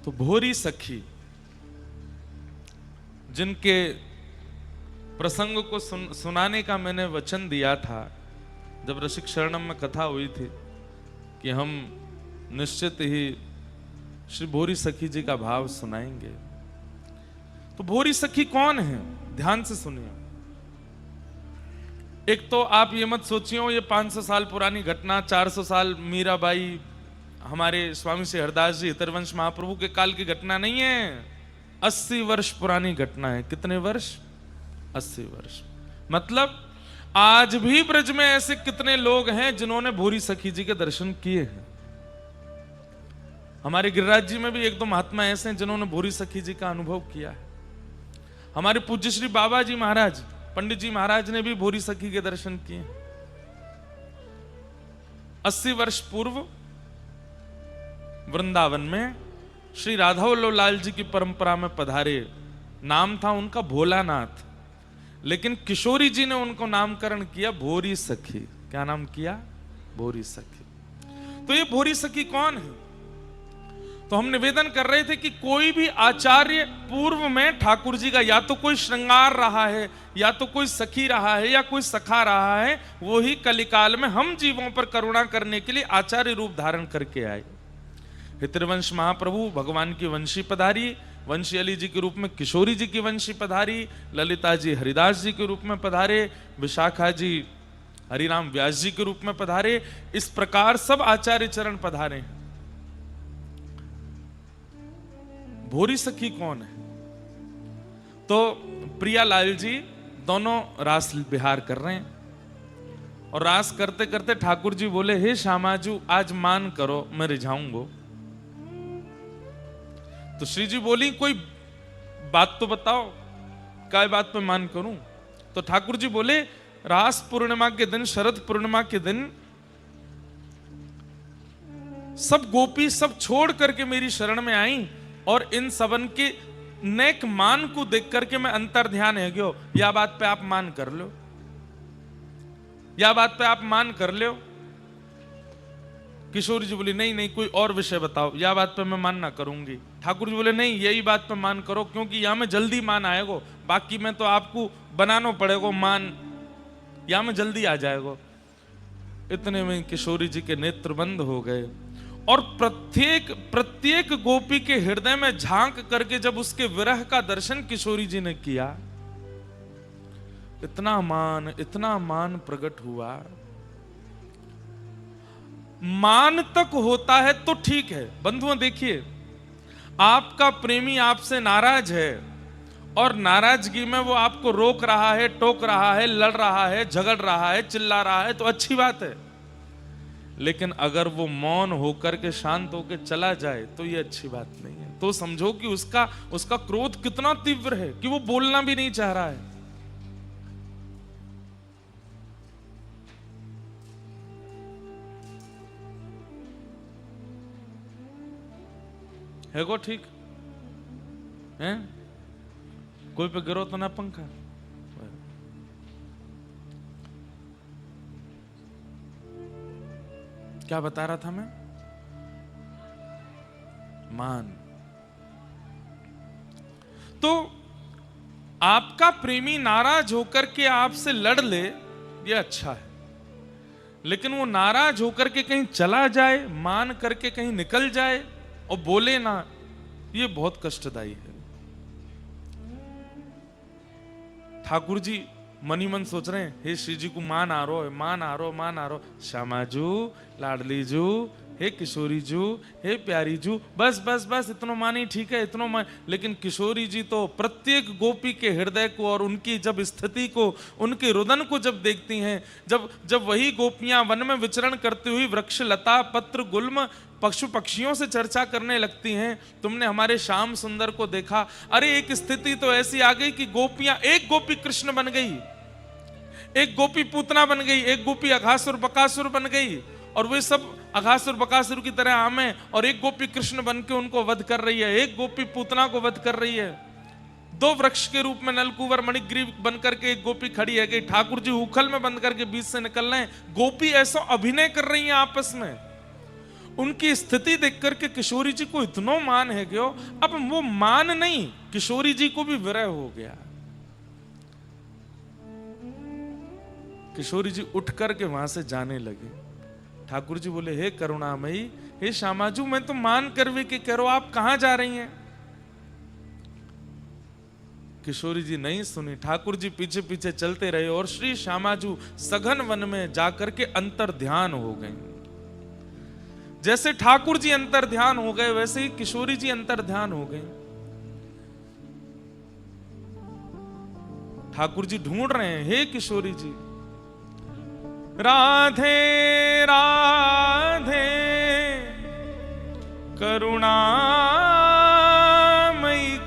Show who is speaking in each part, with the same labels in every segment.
Speaker 1: तो भोरी सखी जिनके प्रसंग को सुनाने का मैंने वचन दिया था जब रसिक शरणम में कथा हुई थी कि हम निश्चित ही श्री भोरी सखी जी का भाव सुनाएंगे। तो भोरी सखी कौन है, ध्यान से सुनिए। एक तो आप ये मत सोचियो ये 500 साल पुरानी घटना, 400 साल मीराबाई, हमारे स्वामी श्री हरदास जी हितरवंश महाप्रभु के काल की घटना नहीं है, 80 वर्ष पुरानी घटना है। कितने वर्ष? 80 वर्ष। मतलब आज भी ब्रज में ऐसे कितने लोग हैं जिन्होंने भोरी सखी जी के दर्शन किए हैं। हमारे गिरिराज जी में भी एक दो महात्मा ऐसे हैं जिन्होंने भोरी सखी जी का अनुभव किया है। हमारे पूज्य श्री बाबा जी महाराज, पंडित जी महाराज ने भी भोरी सखी के दर्शन किए। 80 वर्ष पूर्व वृंदावन में श्री राधावल्लभ लाल जी की परंपरा में पधारे। नाम था उनका भोलानाथ, लेकिन किशोरी जी ने उनको नामकरण किया भोरी सखी। क्या नाम किया? भोरी सखी। तो ये भोरी सखी कौन है? तो हम निवेदन कर रहे थे कि कोई भी आचार्य पूर्व में ठाकुर जी का या तो कोई श्रृंगार रहा है, या तो कोई सखी रहा है, या कोई सखा रहा है, वो ही कलिकाल में हम जीवों पर करुणा करने के लिए आचार्य रूप धारण करके आए। हितरवंश महाप्रभु भगवान की वंशी पधारी, वंशी अली जी के रूप में किशोरी जी की वंशी पधारी, ललिता जी हरिदास जी के रूप में पधारे, विशाखा जी हरिराम व्यास जी के रूप में पधारे। इस प्रकार सब आचार्य चरण पधारे। भोरी सखी कौन है? तो प्रियालाल जी दोनों रास विहार कर रहे हैं, और रास करते करते ठाकुर जी बोले, हे श्यामाजू आज मान करो, मैं रिझाऊंगा। तो श्री जी बोली, कोई बात तो बताओ, काय बात पे मान करूं? तो ठाकुर जी बोले, रास पूर्णिमा के दिन, शरद पूर्णिमा के दिन सब गोपी सब छोड़ करके मेरी शरण में आई, और इन सबन के नेक मान को देख करके मैं अंतर ध्यान है गयो। या बात पे आप मान कर लो, या बात पे आप मान कर लो। किशोरी जी बोली, नहीं नहीं कोई और विषय बताओ, या बात पे मैं मान ना करूंगी। ठाकुर जी बोले, नहीं यही बात पे मान करो, क्योंकि यहां में जल्दी मान आएगा, बाकी में तो आपको बनाना पड़ेगा मान, यहां में जल्दी आ जाएगा। इतने में किशोरी जी के नेत्र बंद हो गए, और प्रत्येक गोपी के हृदय में झांक करके जब उसके विरह का दर्शन किशोरी जी ने किया, इतना मान प्रकट हुआ। मान तक होता है तो ठीक है बंधुओं, देखिए आपका प्रेमी आपसे नाराज है, और नाराजगी में वो आपको रोक रहा है, टोक रहा है, लड़ रहा है, झगड़ रहा है, चिल्ला रहा है, तो अच्छी बात है। लेकिन अगर वो मौन होकर के शांत होकर चला जाए तो ये अच्छी बात नहीं है। तो समझो कि उसका क्रोध कितना तीव्र है कि वो बोलना भी नहीं चाह रहा है को ठीक है? कोई पे गिरो तो ना पंखा। क्या बता रहा था मैं? मान। तो आपका प्रेमी नाराज होकर के आपसे लड़ ले, ये अच्छा है, लेकिन वो नाराज होकर के कहीं चला जाए, मान करके कहीं निकल जाए और बोले ना, ये बहुत कष्टदायी है। ठाकुर जी मनी मन सोच रहे हैं, हे श्री जी को मान आ रो, मान आ रो, मान आ रो, श्यामाजू, लाडली जू, हे किशोरी जू, हे प्यारी जू, बस बस बस इतना मानी ठीक है, इतना मान। लेकिन किशोरी जी तो प्रत्येक गोपी के हृदय को और उनकी जब स्थिति को, उनके रुदन को जब देखती हैं, जब वही गोपियां वन में विचरण करती हुई वृक्ष लता पत्र गुल्म पशु पक्षियों से चर्चा करने लगती हैं, तुमने हमारे श्याम सुंदर को देखा। अरे एक स्थिति तो ऐसी आ गई कि गोपियां, एक गोपी कृष्ण बन गई, एक गोपी पूतना बन गई, एक गोपी अघासुर बकासुर बन गई, और वे सब अघासुर बकासुर की तरह आमे, और एक गोपी कृष्ण बन के उनको वध कर रही है, एक गोपी पूतना को वध कर रही है। दो वृक्ष के रूप में नलकुवर मणिग्रीव बनकर के एक गोपी खड़ी है कि ठाकुर जी उखल में बंद करके बीच से निकल रहे हैं। गोपी ऐसा अभिनय कर रही है आपस में, उनकी स्थिति देख करके किशोरी जी को इतना मान है गयो। अब वो मान नहीं, किशोरी जी को भी विरह हो गया। किशोरी जी उठ करके वहां से जाने लगे। ठाकुर जी बोले, हे करुणामयी, हे श्यामाजू, मैं तो मान कर भी कि करो, आप कहां जा रही हैं? किशोरी जी नहीं सुनी। ठाकुर जी पीछे पीछे चलते रहे और श्री श्यामाजू सघन वन में जाकर के अंतर ध्यान हो गए। जैसे ठाकुर जी अंतर ध्यान हो गए, वैसे ही किशोरी जी अंतर ध्यान हो गए। ठाकुर जी ढूंढ रहे हैं, हे किशोरी जी, राधे राधे करुणामयी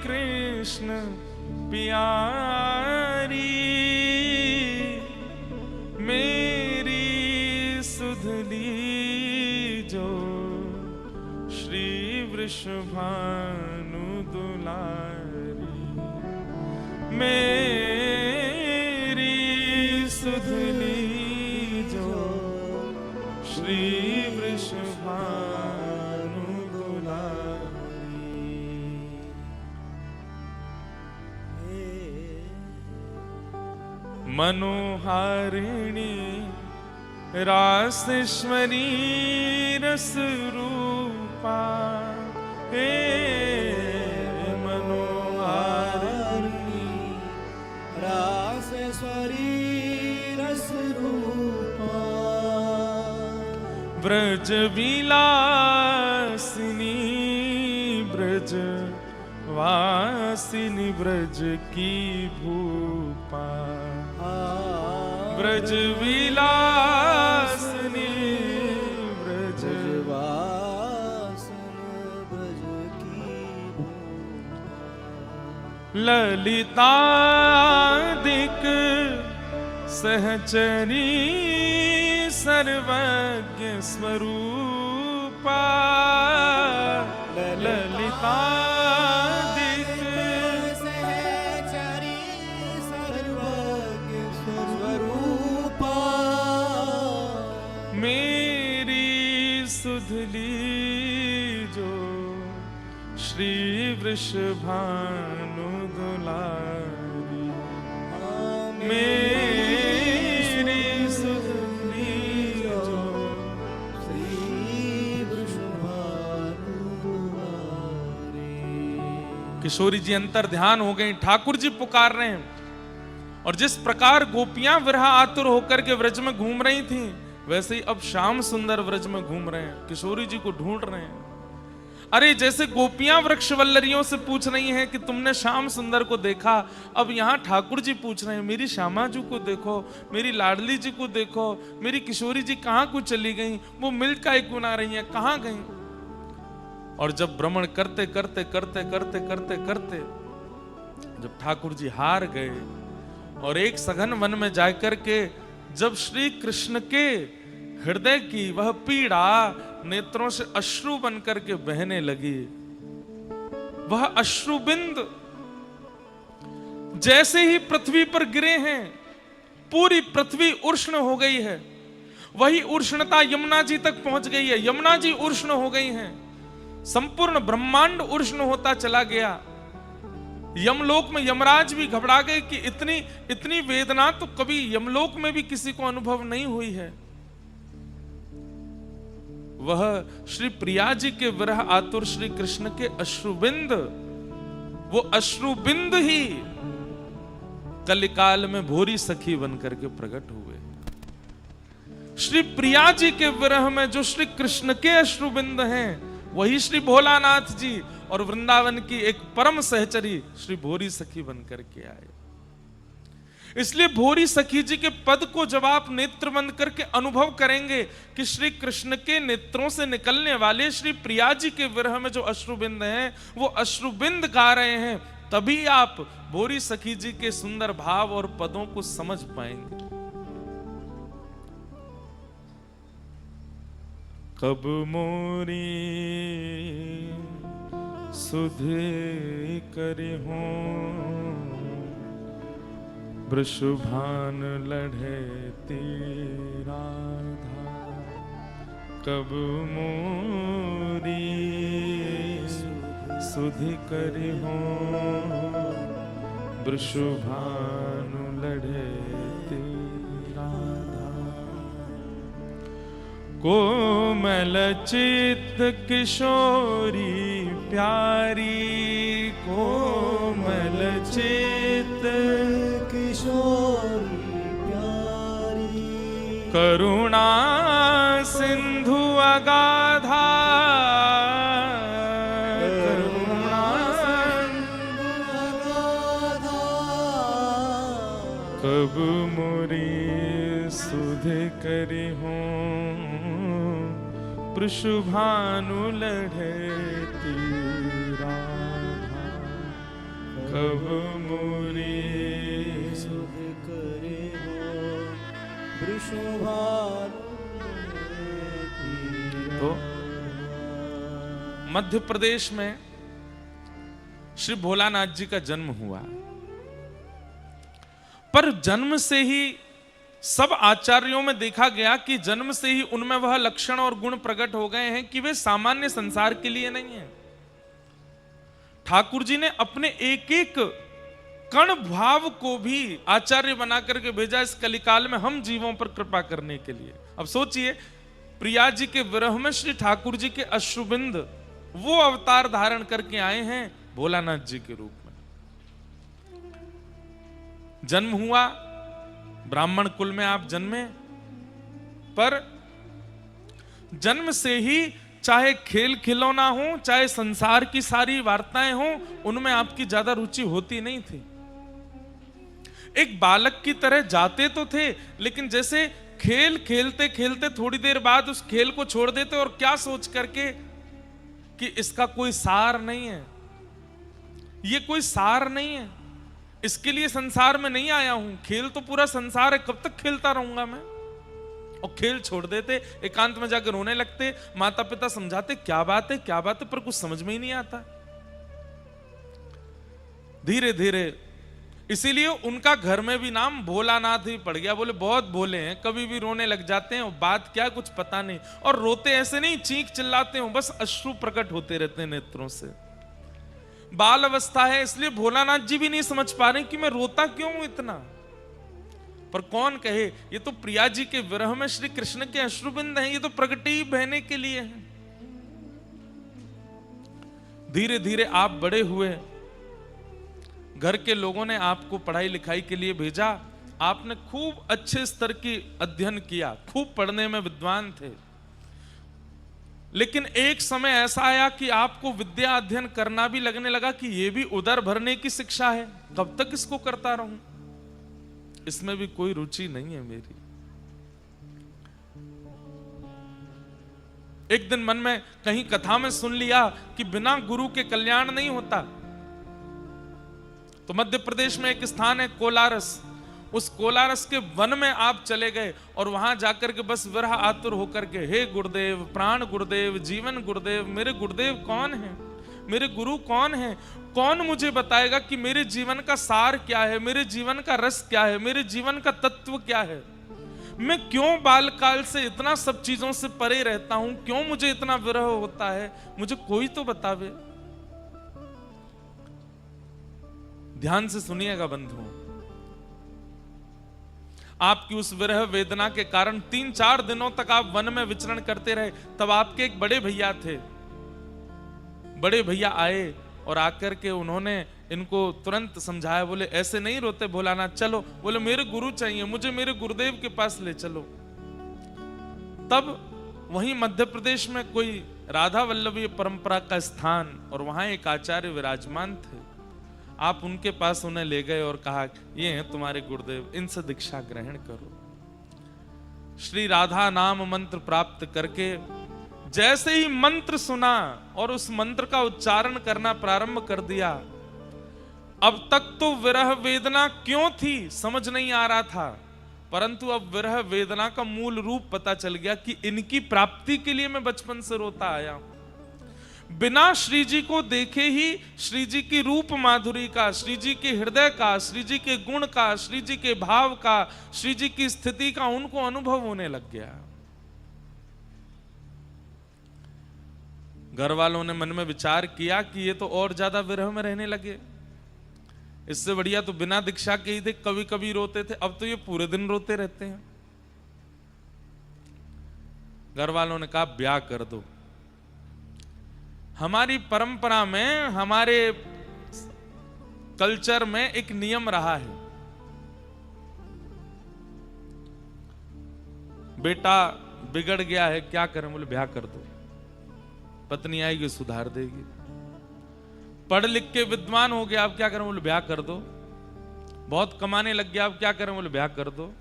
Speaker 1: कृष्ण प्यारी, मेरी सुधली जो श्री वृषभानु दुलारी, मेरी सुधली जो श्री वृषभानु दुलारी। मनोहारिणी रासेश्वरी रस रूपा, हे मनोहारिणी
Speaker 2: रासेश्वरी रस रूपा,
Speaker 1: ब्रज विलासिनी ब्रज वासिनी ब्रज की भूपा, ब्रज विलासिनी ब्रज
Speaker 2: वासिनी ब्रज की
Speaker 1: ललितादिक सहचरी सर्वज्ञ स्वरूपा, ललितादिक
Speaker 2: सहचरी सर्वज्ञ स्वरूपा,
Speaker 1: मेरी सुधली जो श्री वृषभानु दुलारी, मेरी सुधली जो
Speaker 2: श्री वृषभानु दुलारी।
Speaker 1: किशोरी जी अंतर ध्यान हो गई। ठाकुर जी पुकार रहे हैं और जिस प्रकार गोपियां विरह आतुर होकर के व्रज में घूम रही थीं, वैसे ही अब श्याम सुंदर व्रज में घूम रहे हैं, किशोरी जी को ढूंढ रहे हैं। अरे जैसे गोपियां वृक्षवल्लरियों से पूछ रही हैं कि तुमने श्याम सुंदर को देखा, अब यहां ठाकुर जी पूछ रहे हैं, मेरी श्यामाजू को देखो, मेरी लाडली जी को देखो, मेरी किशोरी जी कहां को चली गई, वो मिल का क्यों ना रही है, कहां गई? और जब भ्रमण करते करते करते करते करते करते जब ठाकुर जी हार गए और एक सघन वन में जाकर के जब श्री कृष्ण के हृदय की वह पीड़ा नेत्रों से अश्रु बनकर के बहने लगी, वह अश्रुबिंद जैसे ही पृथ्वी पर गिरे हैं, पूरी पृथ्वी उष्ण हो गई है। वही उष्णता यमुना जी तक पहुंच गई है, यमुना जी उष्ण हो गई हैं, संपूर्ण ब्रह्मांड उष्ण होता चला गया। यमलोक में यमराज भी घबरा गए कि इतनी वेदना तो कभी यमलोक में भी किसी को अनुभव नहीं हुई है। वह श्री प्रिया जी के विरह आतुर श्री कृष्ण के अश्रुबिंद, वो अश्रुबिंद ही कलिकाल में भोरी सखी बनकर के प्रकट हुए। श्री प्रिया जी के विरह में जो श्री कृष्ण के अश्रुबिंद हैं, वही श्री भोलानाथ जी और वृंदावन की एक परम सहचरी श्री भोरी सखी बनकर के आए। इसलिए भोरी सखी जी के पद को जब आप नेत्र बंद करके अनुभव करेंगे कि श्री कृष्ण के नेत्रों से निकलने वाले श्री प्रिया जी के विरह में जो अश्रुबिंद हैं, वो अश्रुबिंद गा रहे हैं, तभी आप भोरी सखी जी के सुंदर भाव और पदों को समझ पाएंगे। कब मोरी सुधे करे हो वृषभान लढ़े तेरा धा, कब मोरी सुधि करि हो वृषभानु लड़े राधा। कोमल चित्त किशोरी प्यारी, कोमल चित्त
Speaker 2: किशोरी प्यारी,
Speaker 1: करुणा सिंधु अगाधा, करुणा
Speaker 2: अगाधा,
Speaker 1: कब मोरी सुधि करि हो वृषभानु लड़े राधा। कब मोरी
Speaker 2: सुधि करे हो वृषभानु
Speaker 1: तो मध्य प्रदेश में श्री भोलानाथ जी का जन्म हुआ, पर जन्म से ही सब आचार्यों में देखा गया कि जन्म से ही उनमें वह लक्षण और गुण प्रकट हो गए हैं कि वे सामान्य संसार के लिए नहीं है। ठाकुर जी ने अपने एक एक कण भाव को भी आचार्य बना करके भेजा इस कलिकाल में हम जीवों पर कृपा करने के लिए। अब सोचिए, प्रिया जी के विरह में श्री ठाकुर जी के अश्रुबिंद वो अवतार धारण करके आए हैं भोलानाथ जी के रूप में। जन्म हुआ, ब्राह्मण कुल में आप जन्मे, पर जन्म से ही चाहे खेल खिलौना हो, चाहे संसार की सारी वार्ताएं हो, उनमें आपकी ज्यादा रुचि होती नहीं थी। एक बालक की तरह जाते तो थे, लेकिन जैसे खेल खेलते खेलते थोड़ी देर बाद उस खेल को छोड़ देते, और क्या सोच करके कि इसका कोई सार नहीं है, ये कोई सार नहीं है, इसके लिए संसार में नहीं आया हूं, खेल तो पूरा संसार है, कब तक खेलता रहूंगा मैं। और खेल छोड़ देते, एकांत में जाकर रोने लगते, माता पिता समझाते क्या बात है क्या बात है, पर कुछ समझ में ही नहीं आता। धीरे धीरे इसीलिए उनका घर में भी नाम भोलानाथ ही पड़ गया। बोले बहुत भोले हैं, कभी भी रोने लग जाते हैं, और बात क्या कुछ पता नहीं, और रोते ऐसे नहीं चीख चिल्लाते हो, बस अश्रु प्रकट होते रहते हैं नेत्रों से। बाल अवस्था है, इसलिए भोलानाथ जी भी नहीं समझ पा रहे कि मैं रोता क्यों हूं इतना। पर कौन कहे, ये तो प्रिया जी के विरह में श्री कृष्ण के अश्रुबिंद हैं, ये तो प्रगति ही बहने के लिए हैं। धीरे धीरे आप बड़े हुए, घर के लोगों ने आपको पढ़ाई लिखाई के लिए भेजा, आपने खूब अच्छे स्तर की अध्ययन किया, खूब पढ़ने में विद्वान थे। लेकिन एक समय ऐसा आया कि आपको विद्या अध्ययन करना भी लगने लगा कि यह भी उदर भरने की शिक्षा है, कब तक इसको करता रहूं, इसमें भी कोई रुचि नहीं है मेरी। एक दिन मन में कहीं कथा में सुन लिया कि बिना गुरु के कल्याण नहीं होता। तो मध्य प्रदेश में एक स्थान है कोलारस, उस कोलारस के वन में आप चले गए, और वहां जाकर के बस विरह आतुर होकर के, हे गुरुदेव, प्राण गुरुदेव, जीवन गुरुदेव, मेरे गुरुदेव कौन है, मेरे गुरु कौन है, कौन मुझे बताएगा कि मेरे जीवन का सार क्या है, मेरे जीवन का रस क्या है, मेरे जीवन का तत्व क्या है, मैं क्यों बालकाल से इतना सब चीजों से परे रहता हूं, क्यों मुझे इतना विरह होता है, मुझे कोई तो बतावे। ध्यान से सुनिएगा बंधुओं, आपकी उस विरह वेदना के कारण 3-4 दिनों तक आप वन में विचरण करते रहे। तब आपके एक बड़े भैया थे, बड़े भैया आए और आकर के उन्होंने इनको तुरंत समझाया, बोले ऐसे नहीं रोते भोलानाथ, चलो, बोले मेरे गुरु चाहिए, मुझे मेरे गुरुदेव के पास ले चलो। तब वहीं मध्य प्रदेश में कोई राधा वल्लभी परंपरा का स्थान, और वहां एक आचार्य विराजमान थे। आप उनके पास उन्हें ले गए और कहा, ये हैं तुम्हारे गुरुदेव, इनसे दीक्षा ग्रहण करो। श्री राधा नाम मंत्र प्राप्त करके जैसे ही मंत्र सुना और उस मंत्र का उच्चारण करना प्रारंभ कर दिया, अब तक तो विरह वेदना क्यों थी समझ नहीं आ रहा था, परंतु अब विरह वेदना का मूल रूप पता चल गया कि इनकी प्राप्ति के लिए मैं बचपन से रोता आया हूं। बिना श्री जी को देखे ही श्री जी की रूप माधुरी का, श्री जी के हृदय का, श्री जी के गुण का, श्री जी के भाव का, श्री जी की स्थिति का उनको अनुभव होने लग गया। घर वालों ने मन में विचार किया कि ये तो और ज्यादा विरह में रहने लगे, इससे बढ़िया तो बिना दीक्षा के ही थे, कभी कभी रोते थे, अब तो ये पूरे दिन रोते रहते हैं। घर वालों ने कहा ब्याह कर दो। हमारी परंपरा में, हमारे कल्चर में एक नियम रहा है, बेटा बिगड़ गया है, क्या करें? बोले ब्याह कर दो, पत्नी आएगी सुधार देगी। पढ़ लिख के विद्वान हो गया, अब क्या करें? बोले ब्याह कर दो। बहुत कमाने लग गया, अब क्या करें? बोले ब्याह कर दो।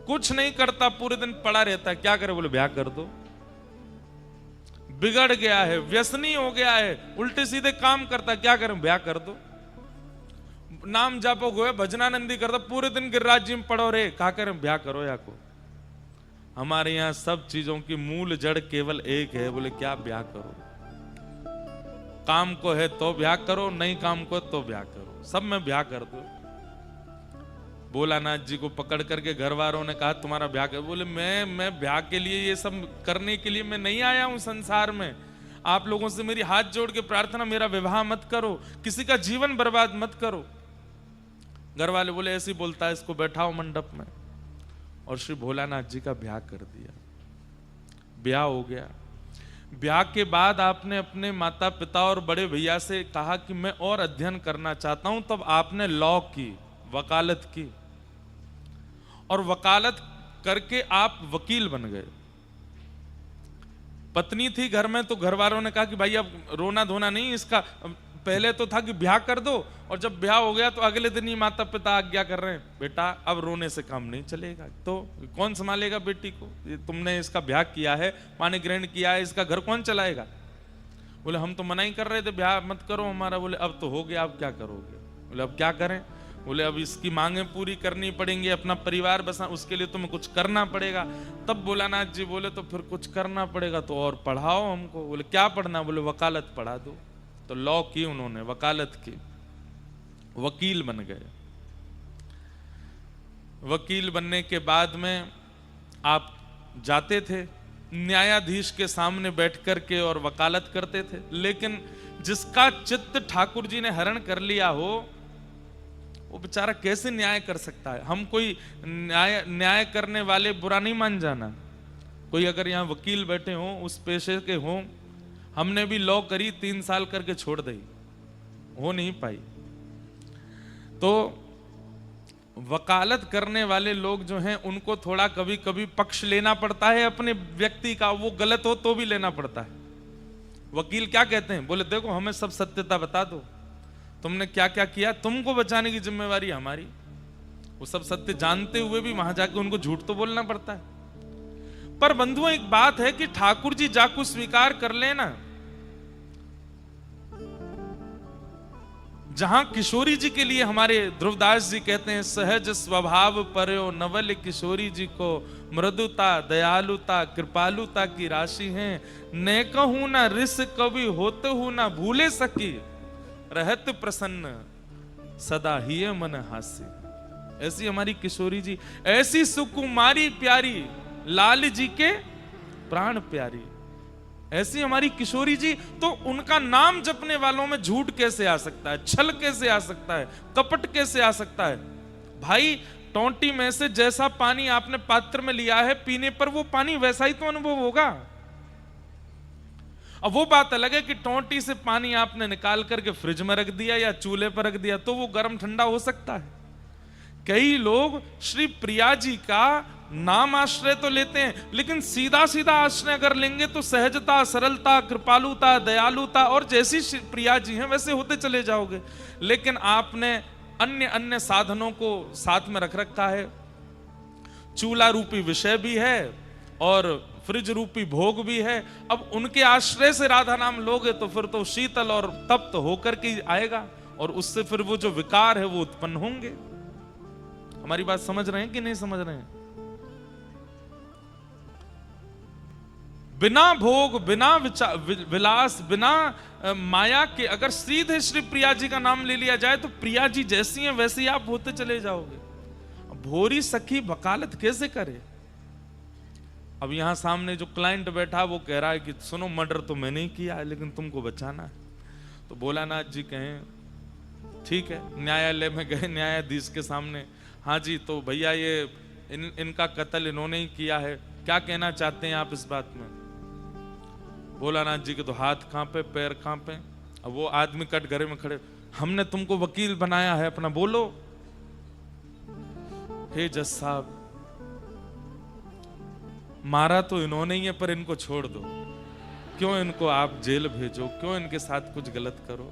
Speaker 1: कुछ नहीं करता, पूरे दिन पड़ा रहता है, क्या करे? बोले ब्याह कर दो। बिगड़ गया है, व्यसनी हो गया है, उल्टे सीधे काम करता, क्या करें? ब्याह कर दो। नाम जापो गोए भजनानंदी करता, पूरे दिन गिरिराज जी में पड़ो रे, क्या करें? ब्याह करो या को। हमारे यहां सब चीजों की मूल जड़ केवल एक है, बोले क्या? ब्याह करो। काम को है तो ब्याह करो, नहीं काम को तो ब्याह करो, सब में ब्याह कर दो। भोलानाथ जी को पकड़ करके घर वालों ने कहा तुम्हारा ब्याह कर। बोले मैं ब्याह के लिए, ये सब करने के लिए मैं नहीं आया हूं संसार में। आप लोगों से मेरी हाथ जोड़ के प्रार्थना, मेरा विवाह मत करो, किसी का जीवन बर्बाद मत करो। घर वाले बोले ऐसे ही बोलता है, इसको बैठाओ मंडप में। और श्री भोलानाथ जी का ब्याह कर दिया। ब्याह हो गया। ब्याह के बाद आपने अपने माता पिता और बड़े भैया से कहा कि मैं और अध्ययन करना चाहता हूं, तब आपने लॉ की, वकालत की, और वकालत करके आप वकील बन गए। पत्नी थी घर में, तो घर वालों ने कहा कि भाई अब रोना धोना नहीं, इसका पहले तो था कि ब्याह कर दो, और जब ब्याह हो गया तो अगले दिन ही माता पिता आज्ञा कर रहे हैं, बेटा अब रोने से काम नहीं चलेगा। तो कौन संभालेगा बेटी को? ये तुमने इसका ब्याह किया है, पानी ग्रहण किया है, इसका घर कौन चलाएगा? बोले हम तो मना ही कर रहे थे, ब्याह मत करो हमारा। बोले अब तो हो गया, अब क्या करोगे? बोले अब क्या करें? बोले अब इसकी मांगें पूरी करनी पड़ेंगी, अपना परिवार बसा, उसके लिए तुम्हें कुछ करना पड़ेगा। तब भोलानाथ जी बोले तो फिर कुछ करना पड़ेगा तो और पढ़ाओ हमको। बोले क्या पढ़ना? बोले वकालत पढ़ा दो। तो लॉ की उन्होंने, वकालत की, वकील बन गए। वकील बनने के बाद में आप जाते थे न्यायाधीश के सामने बैठ करके और वकालत करते थे। लेकिन जिसका चित्त ठाकुर जी ने हरण कर लिया हो, वो बेचारा कैसे न्याय कर सकता है? हम कोई न्याय करने वाले बुरा नहीं मान जाना। कोई अगर यहाँ वकील बैठे हों, उस पेशे के हों, हमने भी लॉ करी, 3 साल करके छोड़ दी, हो नहीं पाई। तो वकालत करने वाले लोग जो हैं, उनको थोड़ा कभी कभी पक्ष लेना पड़ता है अपने व्यक्ति का, वो गलत हो तो भी लेना पड़ता है। वकील क्या कहते हैं? बोले देखो हमें सब सत्यता बता दो, तुमने क्या क्या किया, तुमको बचाने की जिम्मेवारी हमारी। वो सब सत्य जानते हुए भी वहां जाके उनको झूठ तो बोलना पड़ता है। पर बंधुओं एक बात है कि ठाकुर जी जाकू स्वीकार कर लेना, जहां किशोरी जी के लिए हमारे ध्रुवदास जी कहते हैं, सहज स्वभाव पर्यो नवल किशोरी जी को, मृदुता दयालुता कृपालुता की राशि है, ने कहूं ना रिस कवि होते हूं ना भूले सकी, रहत प्रसन्न सदा ही मन हास्य। ऐसी हमारी किशोरी जी, ऐसी सुकुमारी प्यारी, लाल जी के प्राण प्यारी, ऐसी हमारी किशोरी जी। तो उनका नाम जपने वालों में झूठ कैसे आ सकता है? छल कैसे आ सकता है? कपट कैसे आ सकता है? भाई टोंटी में से जैसा पानी आपने पात्र में लिया है, पीने पर वो पानी वैसा ही तो अनुभव होगा। अब वो बात अलग है कि टोंटी से पानी आपने निकाल करके फ्रिज में रख दिया या चूल्हे पर रख दिया, तो वो गर्म ठंडा हो सकता है। कई लोग श्री प्रिया जी का नाम आश्रय तो लेते हैं, लेकिन सीधा सीधा आश्रय अगर लेंगे तो सहजता, सरलता, कृपालुता, दयालुता, और जैसी प्रिया जी हैं वैसे होते चले जाओगे। लेकिन आपने अन्य अन्य साधनों को साथ में रख रखा है। चूल्हा रूपी विषय भी है और फ्रिज रूपी भोग भी है। अब उनके आश्रय से राधा नाम लोगे तो फिर तो शीतल और तप्त होकर के आएगा, और उससे फिर वो जो विकार है वो उत्पन्न होंगे। हमारी बात समझ रहे हैं कि नहीं समझ रहे हैं? बिना भोग, बिना विलास, बिना माया के अगर सीधे श्री प्रिया जी का नाम ले लिया जाए तो प्रिया जी जैसी हैं वैसे ही आप होते चले जाओगे। भोरी सखी वकालत कैसे करे? अब यहाँ सामने जो क्लाइंट बैठा वो कह रहा है कि सुनो, मर्डर तो मैंने ही किया है लेकिन तुमको बचाना है। तो भोलानाथ जी कहें ठीक है, न्यायालय में गए न्यायाधीश के सामने, हाँ जी तो भैया ये इनका कत्ल इन्होंने ही किया है, क्या कहना चाहते हैं आप इस बात में? भोलानाथ जी के तो हाथ कांपे, पैर कांपे। अब वो आदमी कटघरे में खड़े, हमने तुमको वकील बनाया है, अपना बोलो। हे जज साहब, मारा तो इन्होंने ही है पर इनको छोड़ दो, क्यों इनको आप जेल भेजो, क्यों इनके साथ कुछ गलत करो?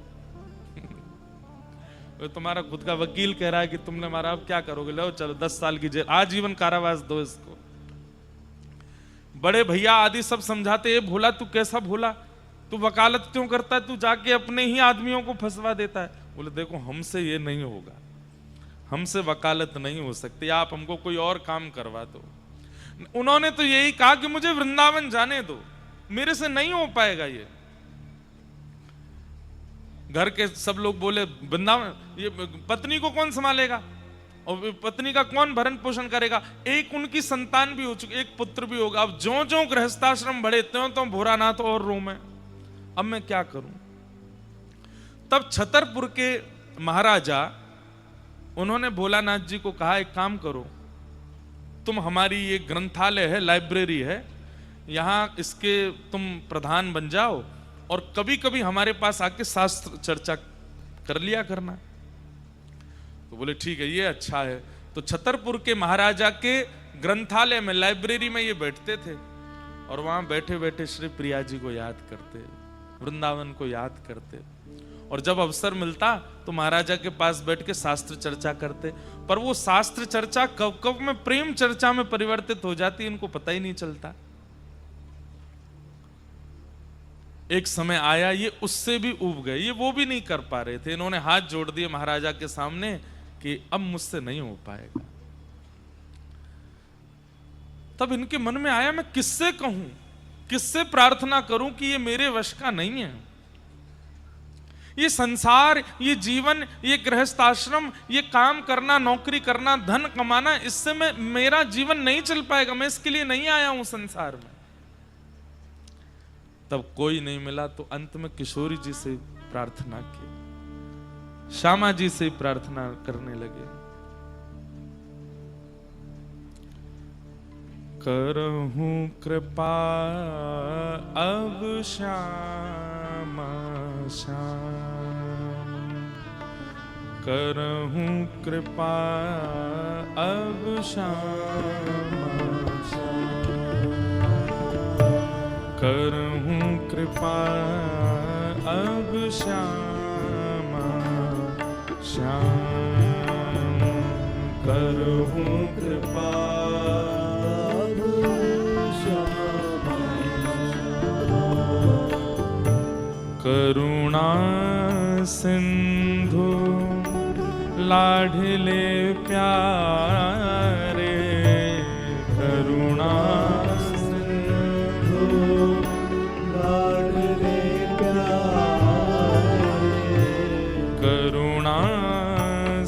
Speaker 1: तुम्हारा खुद का वकील कह रहा है कि तुमने मारा, अब क्या करोगे? लो चलो 10 साल की जेल, आजीवन कारावास दो इसको। बड़े भैया आदि सब समझाते, ए भोला तू कैसा भोला, तू वकालत क्यों करता है, तू जाके अपने ही आदमियों को फंसवा देता है। बोले देखो हमसे ये नहीं होगा, हमसे वकालत नहीं हो सकती, आप हमको कोई और काम करवा दो। उन्होंने तो यही कहा कि मुझे वृंदावन जाने दो, मेरे से नहीं हो पाएगा ये। घर के सब लोग बोले वृंदावन, ये पत्नी को कौन संभालेगा और पत्नी का कौन भरण पोषण करेगा? एक उनकी संतान भी हो चुकी, एक पुत्र भी होगा। अब जो जो गृहस्थाश्रम बढ़े त्यों तो भोरानाथ और रो में, अब मैं क्या करूं? तब छतरपुर के महाराजा उन्होंने भोलानाथ जी को कहा, एक काम करो, तुम हमारी ये ग्रंथालय है, लाइब्रेरी है, यहां इसके तुम प्रधान बन जाओ और कभी कभी हमारे पास आके शास्त्र चर्चा कर लिया करना। तो बोले ठीक है, ये अच्छा है। तो छतरपुर के महाराजा के ग्रंथालय में, लाइब्रेरी में ये बैठते थे और वहां बैठे बैठे श्री प्रिया जी को याद करते, वृंदावन को याद करते, और जब अवसर मिलता तो महाराजा के पास बैठ के शास्त्र चर्चा करते। पर वो शास्त्र चर्चा कब कब में प्रेम चर्चा में परिवर्तित हो जाती, इनको पता ही नहीं चलता। एक समय आया ये उससे भी ऊब गए, ये वो भी नहीं कर पा रहे थे, इन्होंने हाथ जोड़ दिए महाराजा के सामने कि अब मुझसे नहीं हो पाएगा। तब इनके मन में आया, मैं किससे कहूं, किससे प्रार्थना करूं कि ये मेरे वश का नहीं है। ये संसार, ये जीवन, ये गृहस्थ आश्रम, ये काम करना, नौकरी करना, धन कमाना, इससे मेरा जीवन नहीं चल पाएगा, मैं इसके लिए नहीं आया हूं संसार में। तब कोई नहीं मिला तो अंत में किशोरी जी से प्रार्थना की, श्यामा जी से प्रार्थना करने लगे, करहूं कृपा अब श्यामा श्याम, करहूं कृपा अब श्यामा श्याम, करहूं कृपा अब श्यामा श्याम, करहूं कृपा करुणा सिंधु लाडले प्यारे, करुणा
Speaker 2: सिंधु लाडले प्यारे,
Speaker 1: करुणा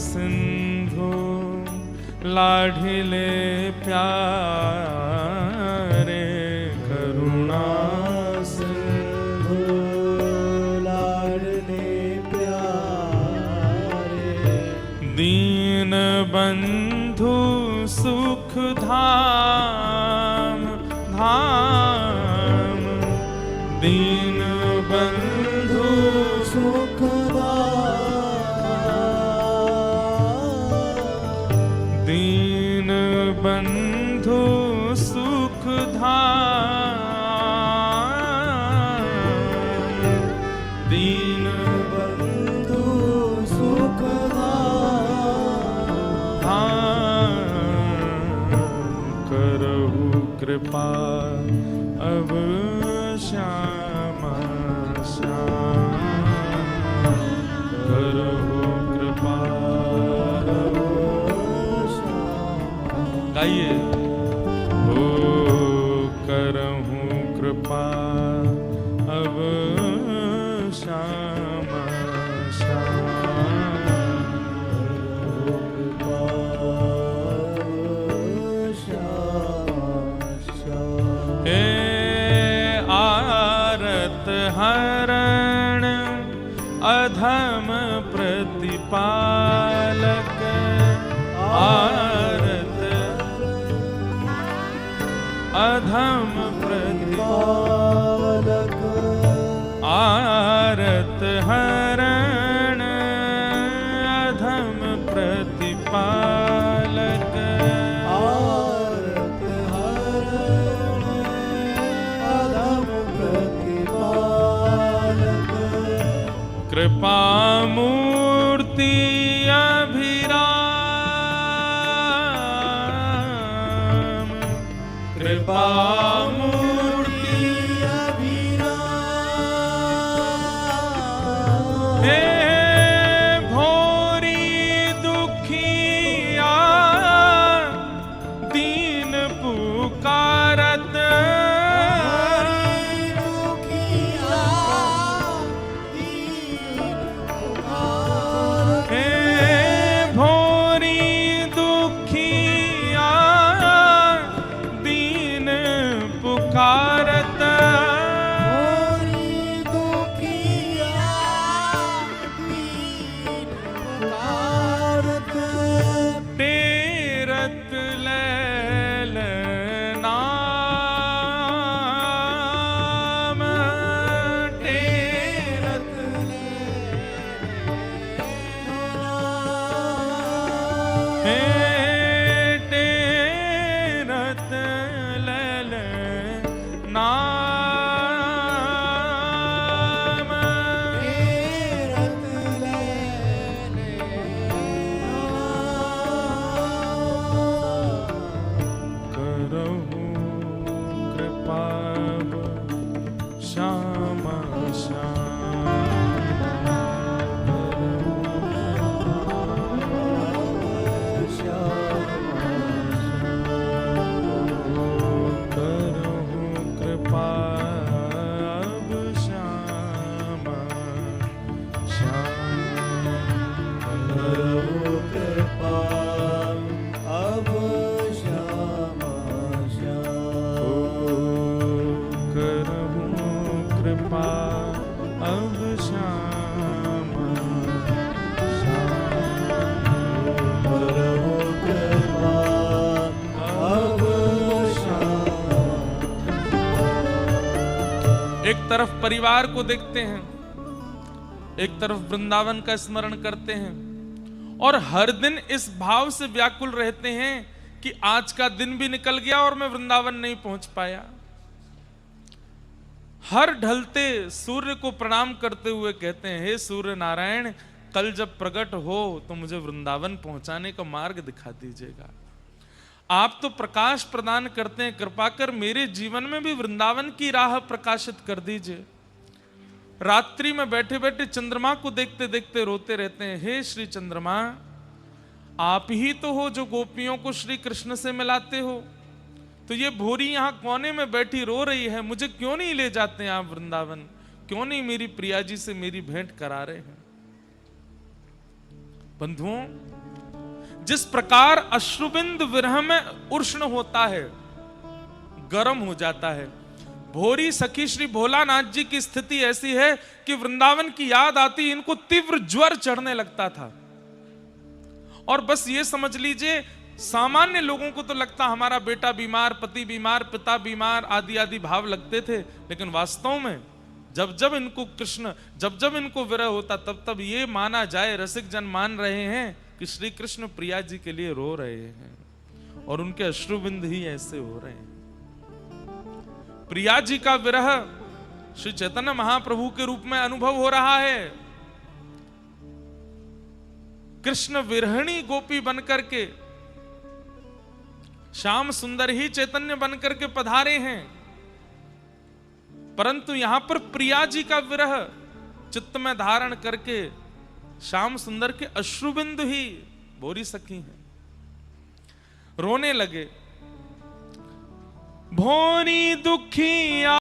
Speaker 1: सिंधु लाडले प्यारे, करुणा दीन बंधु सुख धाम धाम, दीन बंधु
Speaker 2: सुख धाम,
Speaker 1: दीन बंधु सुख धाम, दीन
Speaker 2: बंधु सुख
Speaker 1: करहु कृपा अब श्यामा श्याम, करहु कृपा अब श्यामा। गाइए, हो करहु कृपा अब श्यामा श्याम,
Speaker 2: श्यामा श्याम।
Speaker 1: हरण अधम प्रतिपालक आरत अधम
Speaker 2: पालक
Speaker 1: आरत हरण अधम प्रतिपालक
Speaker 2: आरत हरण अधम प्रतिपालक
Speaker 1: कृपा मूर्ति अभिराम कृपा मूर्ति
Speaker 2: अभिराम
Speaker 1: हे भोरी दुखिया दीन पुकारत हे भोरी दुखिया दीन पुकारत टेरत लैल नाम टेरत हे टेरत लैल नाम करहु कृपा श्याम करहु कृपा अब श्याम करहु कृपा अब श्याम एक तरफ परिवार को देखते हैं, एक तरफ वृंदावन का स्मरण करते हैं और हर दिन इस भाव से व्याकुल रहते हैं कि आज का दिन भी निकल गया और मैं वृंदावन नहीं पहुंच पाया। हर ढलते सूर्य को प्रणाम करते हुए कहते हैं, हे सूर्य नारायण, कल जब प्रकट हो तो मुझे वृंदावन पहुंचाने का मार्ग दिखा दीजिएगा। आप तो प्रकाश प्रदान करते हैं, कृपा कर मेरे जीवन में भी वृंदावन की राह प्रकाशित कर दीजिए। रात्रि में बैठे बैठे चंद्रमा को देखते देखते रोते रहते हैं, हे श्री चंद्रमा, आप ही तो हो जो गोपियों को श्री कृष्ण से मिलाते हो, तो ये भोरी यहां कोने में बैठी रो रही है, मुझे क्यों नहीं ले जाते हैं आप वृंदावन, क्यों नहीं मेरी प्रिया जी से मेरी भेंट करा रहे हैं। बंधुओं, जिस प्रकार अश्रुबिंद विरह में उष्ण होता है, गर्म हो जाता है, भोरी सखी श्री भोलानाथ जी की स्थिति ऐसी है कि वृंदावन की याद आती इनको तीव्र ज्वर चढ़ने लगता था। और बस ये समझ लीजिए, सामान्य लोगों को तो लगता हमारा बेटा बीमार, पति बीमार, पिता बीमार, आदि आदि भाव लगते थे, लेकिन वास्तव में जब जब इनको कृष्ण, जब जब इनको विरह होता, तब तब ये माना जाए, रसिक जन मान रहे हैं कि श्री कृष्ण प्रिया जी के लिए रो रहे हैं और उनके अश्रुबिंद ही ऐसे हो रहे हैं। प्रिया जी का विरह श्री चैतन्य महाप्रभु के रूप में अनुभव हो रहा है। कृष्ण विरहिणी गोपी बनकर के, श्याम सुंदर ही चैतन्य बनकर के पधारे हैं, परंतु यहां पर प्रिया जी का विरह चित्त में धारण करके श्याम सुंदर के अश्रुबिंदु ही भोरी सखी हैं, रोने लगे। भोरी दुखिया